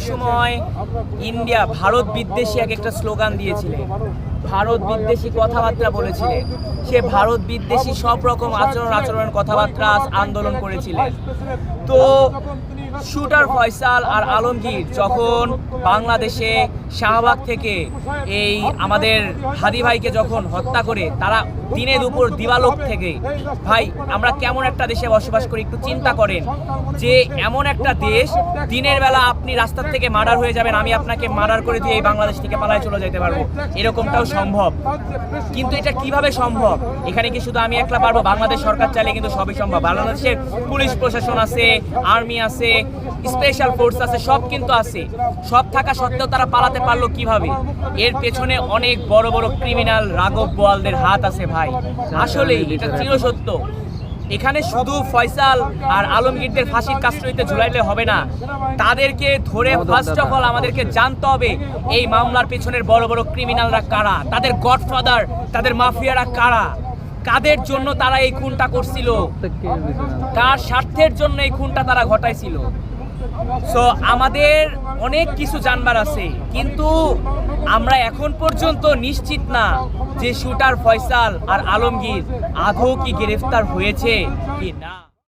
সময় ভারত বিদ্বেষী একটা স্লোগান দিয়েছিলেন, ভারত বিদ্বেষী কথাবার্তা বলেছিলেন, সে ভারত বিদ্বেষী সব রকম আচরণের কথাবার্তা আন্দোলন করেছিলেন। তো শুটার ফয়সাল আর আলমগীর যখন বাংলাদেশে শাহবাগ থেকে এই আমাদের হাদি ভাইকে যখন হত্যা করে, তারা দিনে দুপুর দিবালোক থেকে, ভাই আমরা কেমন একটা দেশে বসবাস করি একটু চিন্তা করেন, যে এমন একটা দেশ দিনের বেলা আপনি রাস্তার থেকে মার্ডার হয়ে যাবেন, আমি আপনাকে মার্ডার করে দিয়ে এই বাংলাদেশ থেকে পালায় চলে যেতে পারবো, এরকমটাও সম্ভব। কিন্তু এটা কিভাবে সম্ভব? এখানে কি শুধু আমি একলা পারবো? বাংলাদেশ সরকার চাইলে কিন্তু সবই সম্ভব। বাংলাদেশের পুলিশ প্রশাসন আছে, আর্মি আছে, স্পেশাল ফোর্স আছে, সব কিন্তু আছে। সব থাকা সত্ত্বেও তারা পালাতে পারলো কিভাবে? এর পেছনে অনেক বড় বড় ক্রিমিনাল রাঘব বোয়ালদের হাত আছে ভাই, আসলেই এটা চিরসত্য। এখানে শুধু ফয়সাল আর আলমগীরদের ফাঁসির কাস্টডিতে ঝুলাইলে হবে না, তাদেরকে ধরে ফার্স্ট অফ অল আমাদেরকে জানতে হবে এই মামলার পেছনের বড় বড় ক্রিমিনালরা কারা, তাদের গডফাদার, তাদের মাফিয়ারা কারা, কাদের জন্য তারা এই খুনটা করছিল, কার স্বার্থের জন্য এই খুনটা তারা ঘটাইছিল। সো আমাদের অনেক কিছু জানবার আছে, কিন্তু আমরা এখন পর্যন্ত নিশ্চিত না যে শুটার ফয়সাল আর আলমগীর আদৌ কি গ্রেফতার হয়েছে কি না।